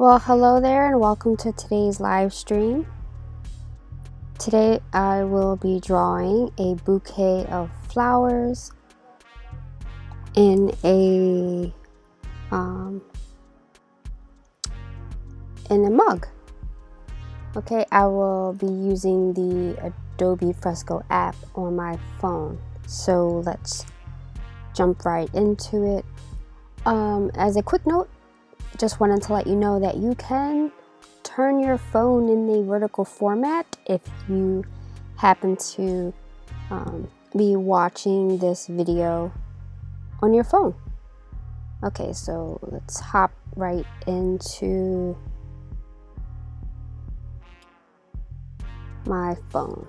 Well, hello there and welcome to today's live stream. Today I will be drawing a bouquet of flowers in a mug. Okay, I will be using the Adobe Fresco app on my phone. So let's jump right into it. As a quick note, just wanted to let you know that you can turn your phone in the vertical format if you happen to be watching this video on your phone. Okay, so let's hop right into my phone.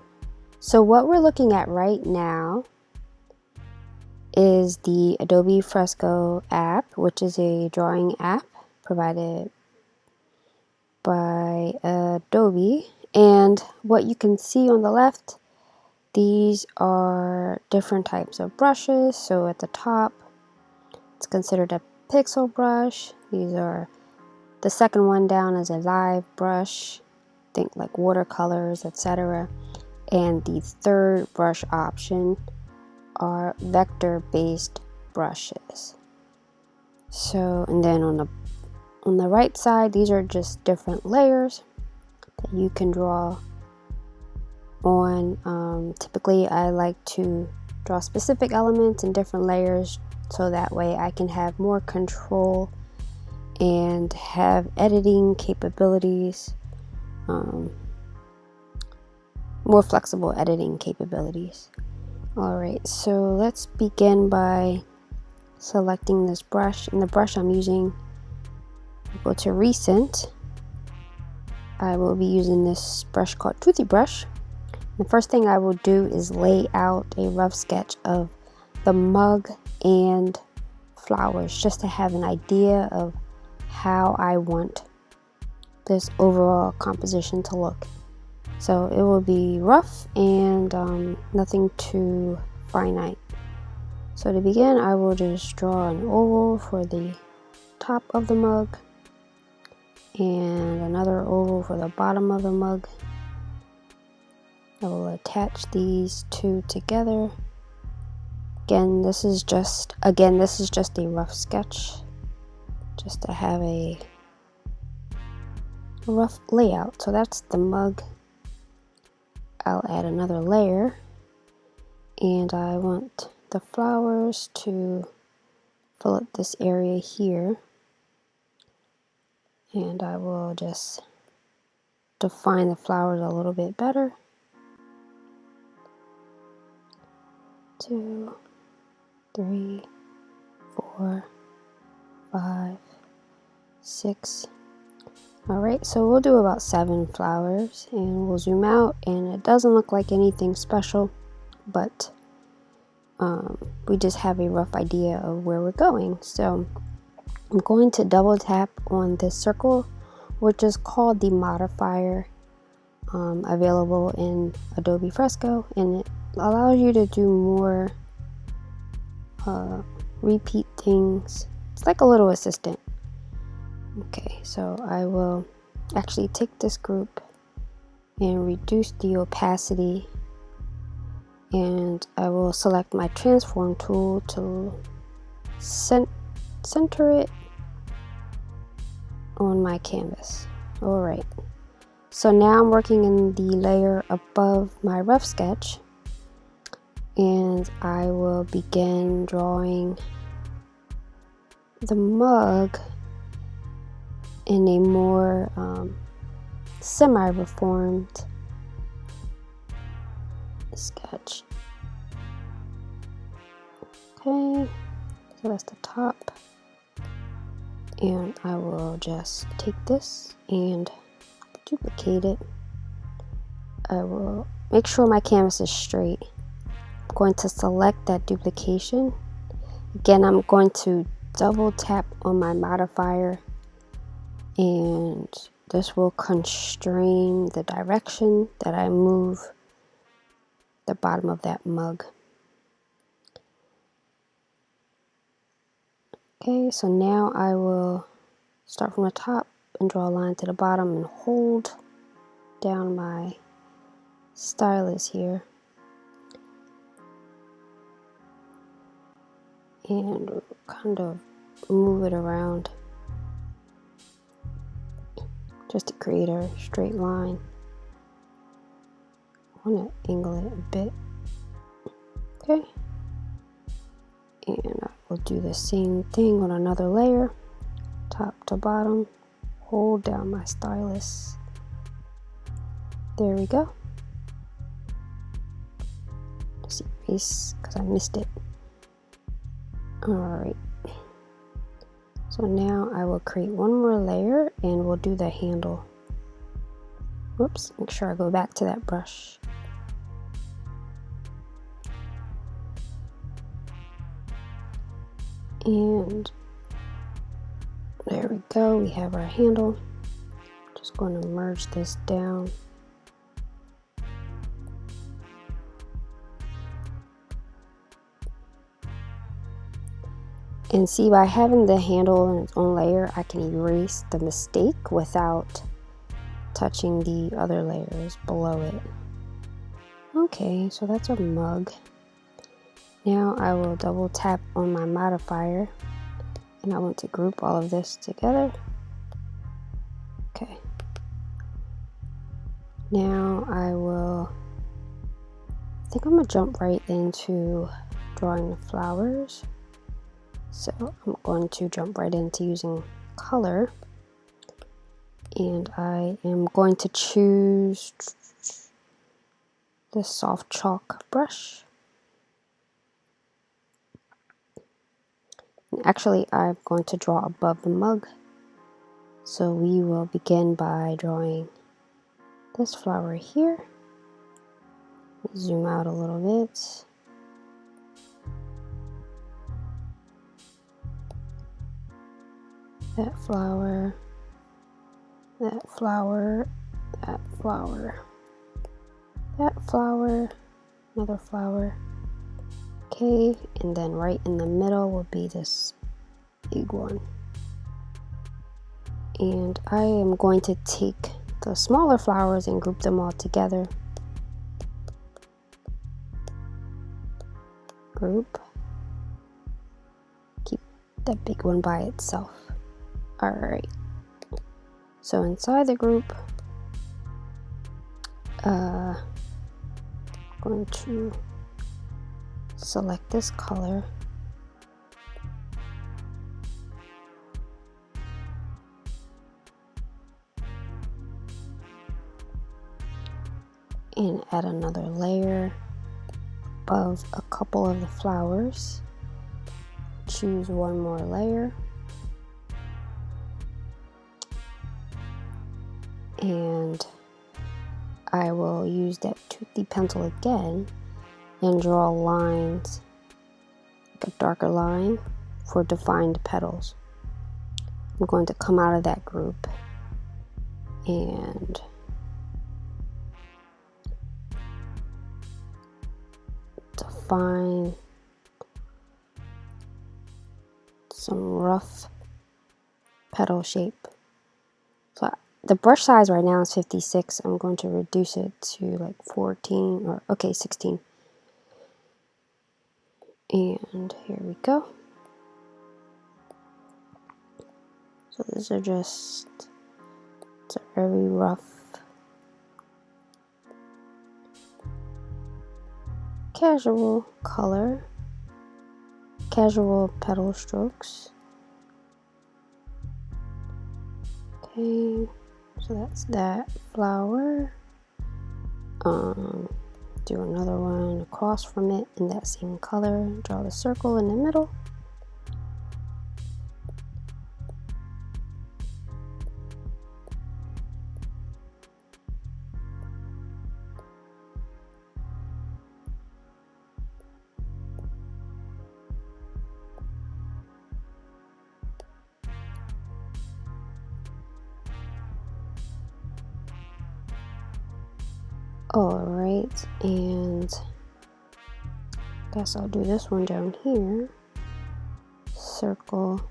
So what we're looking at right now is the Adobe Fresco app, which is a drawing app provided by Adobe. And what you can see on the left, these are different types of brushes. So at the top, it's considered a pixel brush. These are, the second one down is a live brush, think like watercolors, etc. And the third brush option are vector-based brushes. So, and then on the right side, these are just different layers that you can draw on. Typically, I like to draw specific elements in different layers so that way I can have more control and have editing capabilities, more flexible editing capabilities. Alright, so let's begin by selecting this brush, and the brush I'm using, go to recent. I will be using this brush called Toothy Brush. The first thing I will do is lay out a rough sketch of the mug and flowers, just to have an idea of how I want this overall composition to look. So it will be rough and nothing too finite. So to begin, I will just draw an oval for the top of the mug and another oval for the bottom of the mug. I will attach these two together. Again, this is just a rough sketch, just to have a rough layout. So that's the mug. I'll add another layer, and I want the flowers to fill up this area here, and I will just define the flowers a little bit better. 2, 3, 4, 5, 6. Alright, so we'll do about 7 flowers, and we'll zoom out, and it doesn't look like anything special, but we just have a rough idea of where we're going. So I'm going to double tap on this circle, which is called the modifier, available in Adobe Fresco, and it allows you to do more repeat things. It's like a little assistant. Okay, so I will actually take this group and reduce the opacity, and I will select my transform tool to center it on my canvas. Alright, so now I'm working in the layer above my rough sketch, and I will begin drawing the mug in a more semi-reformed sketch. Okay, so that's the top, and I will just take this and duplicate it. I will make sure my canvas is straight. I'm going to select that duplication. Again, I'm going to double tap on my modifier, and this will constrain the direction that I move the bottom of that mug. Okay, so now I will start from the top and draw a line to the bottom and hold down my stylus here. And kind of move it around just to create a straight line. I want to angle it a bit. Okay. And I will do the same thing on another layer, top to bottom, hold down my stylus. There we go. Just erase because I missed it. Alright. So now I will create one more layer and we'll do the handle. Whoops, make sure I go back to that brush. And there we go, we have our handle. Just going to merge this down. And see, by having the handle in its own layer, I can erase the mistake without touching the other layers below it. Okay, so that's a mug. Now I will double tap on my modifier and I want to group all of this together. Okay. Now I think I'm gonna jump right into drawing the flowers. So I'm going to jump right into using color, and I am going to choose the soft chalk brush. And actually, I'm going to draw above the mug. So we will begin by drawing this flower here. Zoom out a little bit. That flower, that flower, that flower, that flower, another flower. Okay, and then right in the middle will be this big one. And I am going to take the smaller flowers and group them all together. Group. Keep that big one by itself. Alright. So inside the group, I'm going to select this color. And add another layer above a couple of the flowers. Choose one more layer. And I will use that toothy pencil again and draw lines, like a darker line for defined petals. I'm going to come out of that group and define some rough petal shape. So the brush size right now is 56. I'm going to reduce it to like 14 or okay, 16. And here we go. So these are just, it's a very rough, casual color, casual petal strokes. Okay, so that's that flower. Do another one across from it in that same color. Draw the circle in the middle. Alright, and I guess I'll do this one down here. Circle.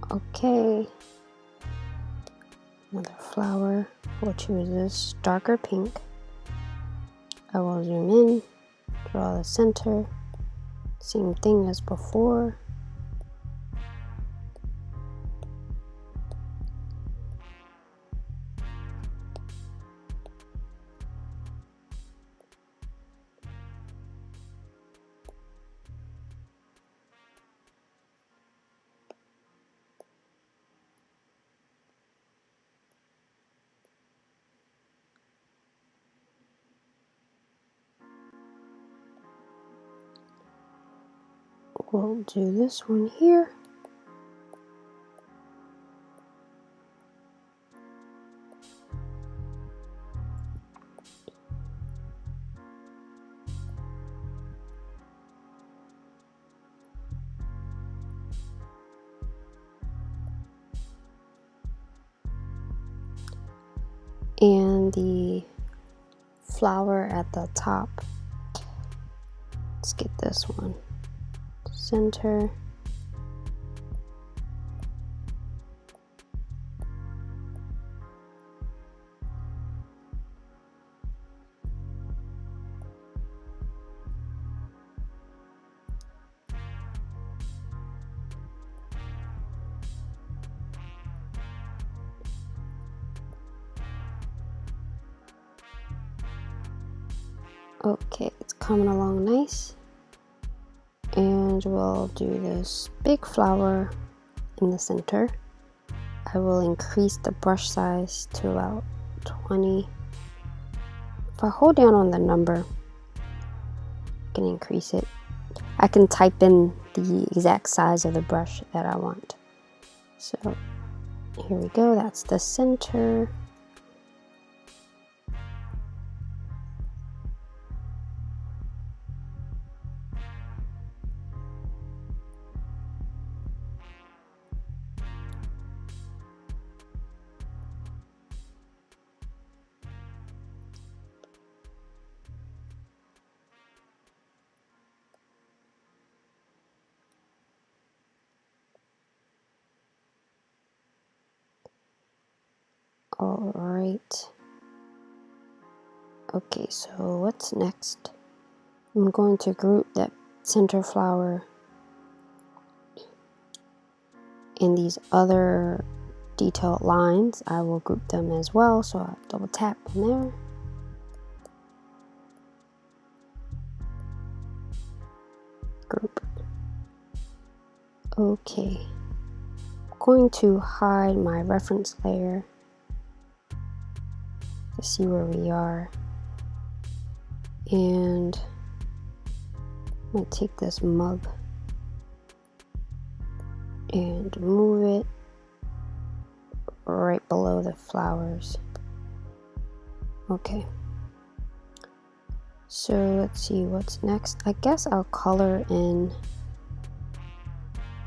Okay, another flower. We'll choose this darker pink. I will zoom in, draw the center, same thing as before. We'll do this one here. And the flower at the top. Let's get this one. Center. Okay, it's coming along nice. And we'll do this big flower in the center. I will increase the brush size to about 20. If I hold down on the number, I can increase it. I can type in the exact size of the brush that I want. So here we go, that's the center. All right. Okay, so what's next? I'm going to group that center flower in these other detailed lines. I will group them as well, so I'll double tap on there. Group. Okay. I'm going to hide my reference layer to see where we are. And I'm going to take this mug and move it right below the flowers. Okay. So let's see what's next. I guess I'll color in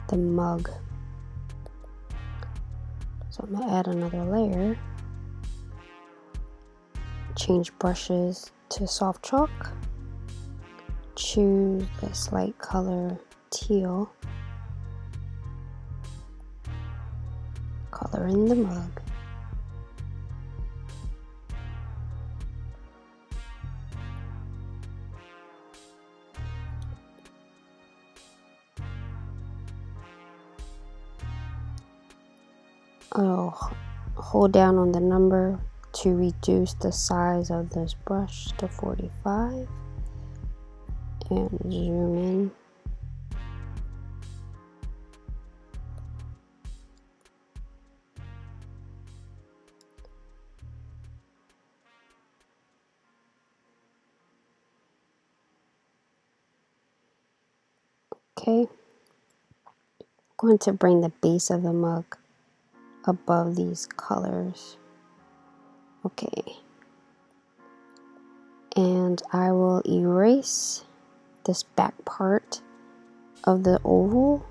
the mug. So I'm gonna add another layer. Change brushes to soft chalk. Choose this light color teal. Color in the mug. I'll hold down on the number to reduce the size of this brush to 45 and zoom in. Okay, I'm going to bring the base of the mug above these colors. Okay, and I will erase this back part of the oval,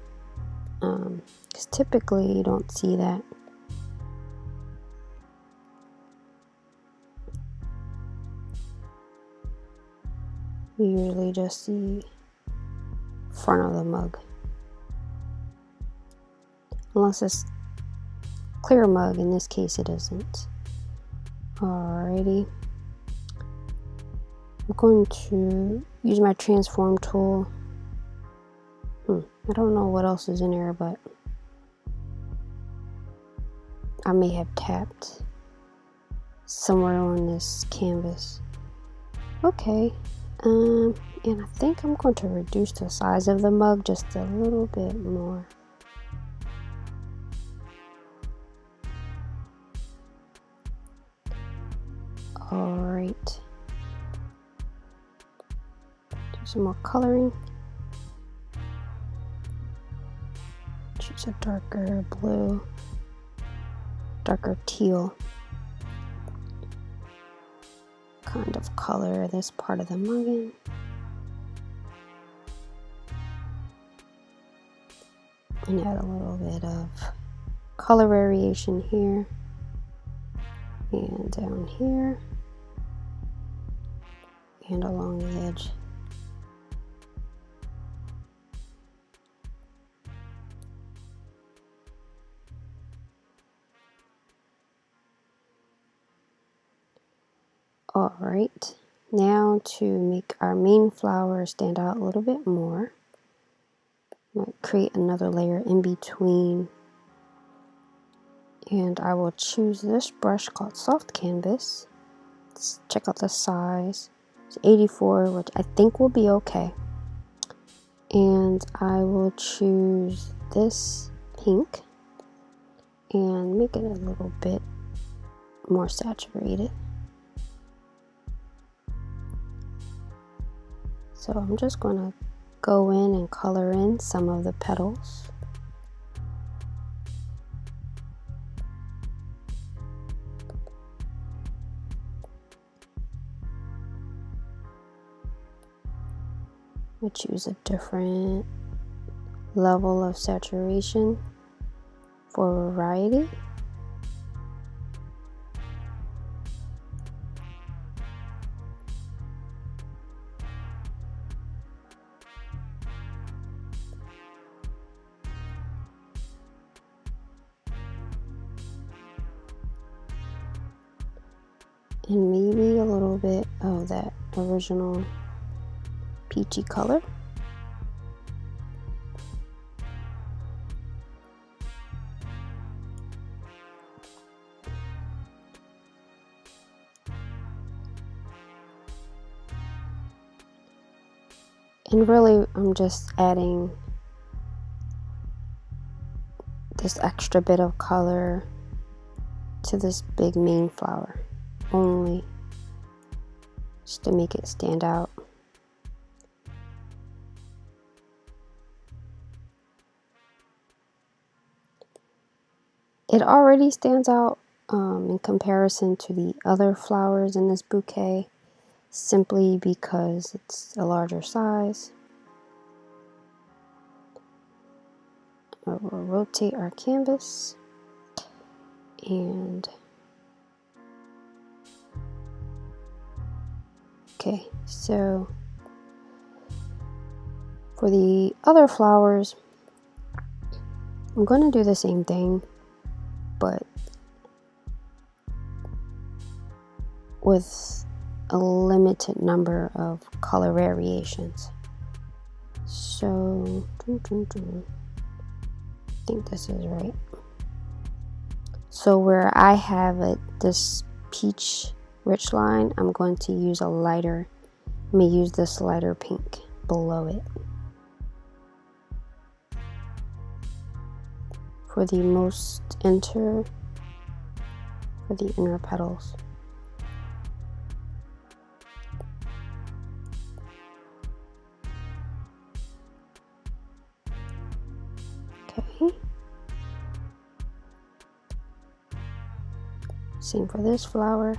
because typically you don't see that. You usually just see front of the mug. unless it's clear mug. In this case it isn't. Alrighty, I'm going to use my transform tool. I don't know what else is in here, but I may have tapped somewhere on this canvas. Okay, and I think I'm going to reduce the size of the mug just a little bit more. Alright, do some more coloring. Choose a darker blue, darker teal kind of color this part of the mug in. And add a little bit of color variation here and down here and along the edge. Alright, now to make our main flower stand out a little bit more, I might create another layer in between, and I will choose this brush called Soft Canvas. Let's check out the size. It's 84, which I think will be okay. And I will choose this pink and make it a little bit more saturated. So I'm just going to go in and color in some of the petals. We'll choose a different level of saturation for variety. And maybe a little bit of that original peachy color. And really, I'm just adding this extra bit of color to this big main flower, only just to make it stand out. It already stands out in comparison to the other flowers in this bouquet, simply because it's a larger size. We'll rotate our canvas and okay, so for the other flowers, I'm going to do the same thing, but with a limited number of color variations. So, I think this is right. So where I have it, this peach rich line, I'm going to use a lighter, I'm going to use this lighter pink below it. For the inner petals. Okay. Same for this flower.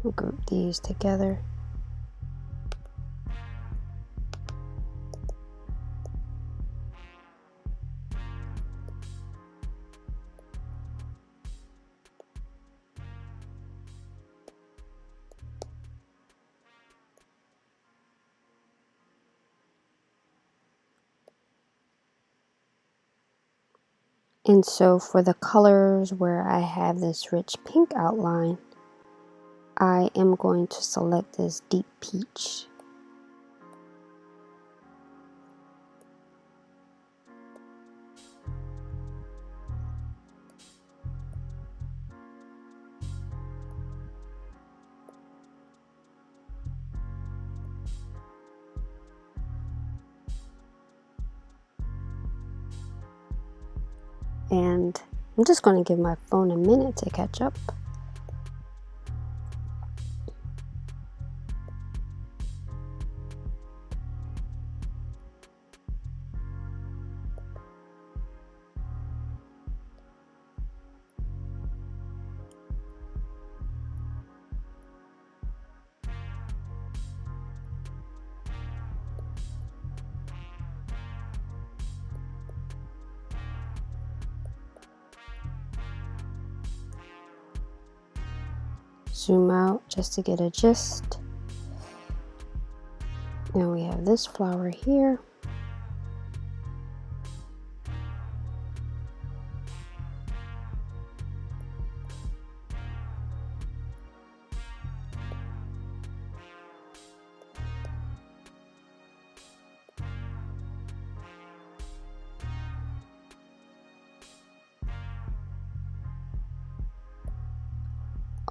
We'll group these together. And so for the colors where I have this rich pink outline, I am going to select this deep peach. And I'm just going to give my phone a minute to catch up. Zoom out just to get a gist. Now we have this flower here.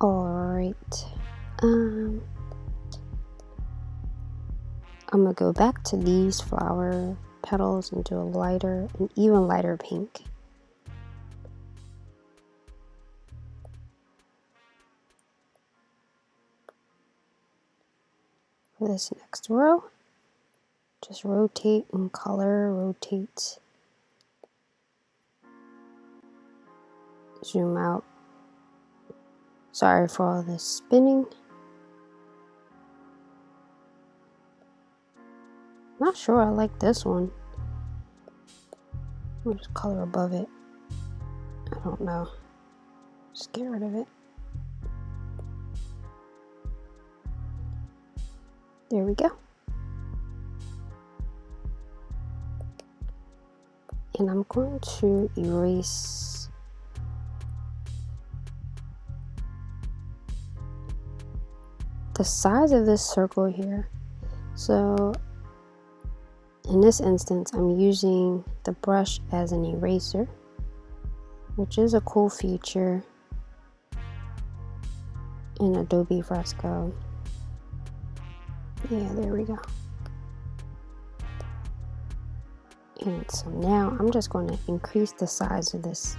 Alright, I'm gonna go back to these flower petals and do an even lighter pink. For this next row, just rotate and color, rotate, zoom out. Sorry for all this spinning. Not sure I like this one. I'll just color above it. I don't know. Just get rid of it. There we go. And I'm going to erase the size of this circle here. So in this instance, I'm using the brush as an eraser, which is a cool feature in Adobe Fresco. Yeah, there we go. And so now I'm just going to increase the size of this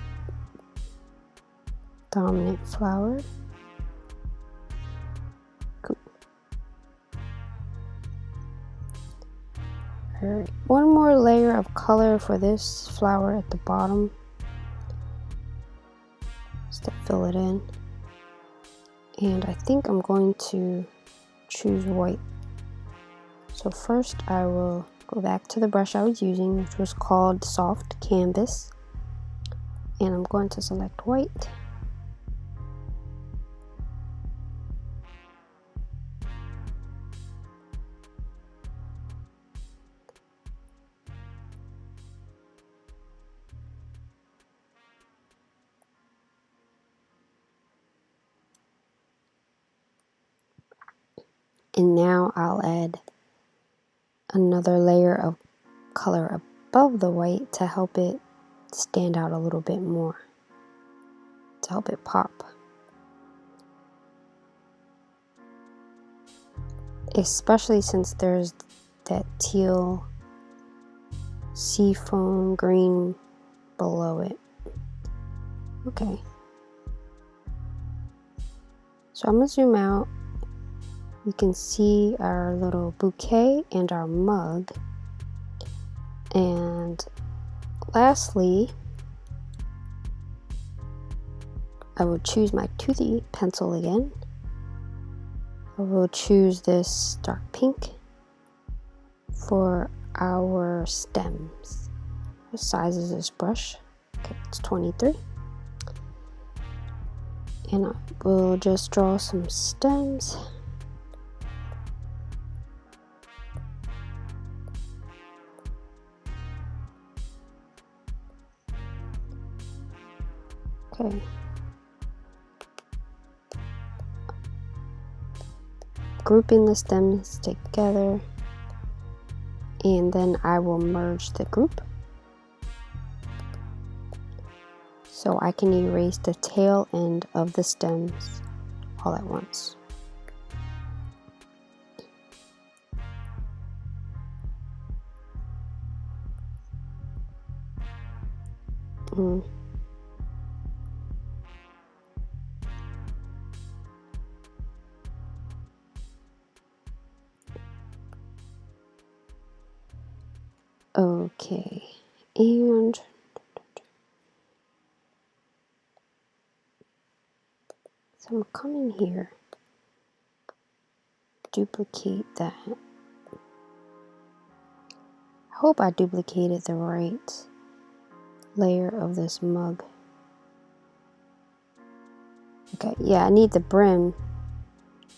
dominant flower. Cool. Alright, one more layer of color for this flower at the bottom, just to fill it in. And I think I'm going to choose white. So first I will go back to the brush I was using, which was called Soft Canvas, and I'm going to select white. And now I'll add another layer of color above the white to help it stand out a little bit more, to help it pop. Especially since there's that teal seafoam green below it. Okay. So I'm gonna zoom out. You can see our little bouquet and our mug. And lastly, I will choose my toothy pencil again. I will choose this dark pink for our stems. What size is this brush? Okay, it's 23. And I will just draw some stems. Okay. Grouping the stems together, and then I will merge the group so I can erase the tail end of the stems all at once. Okay, and so I'm coming here, duplicate that. I hope I duplicated the right layer of this mug. Okay, yeah, I need the brim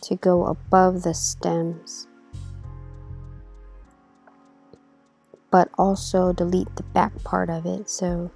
to go above the stems, but also delete the back part of it, so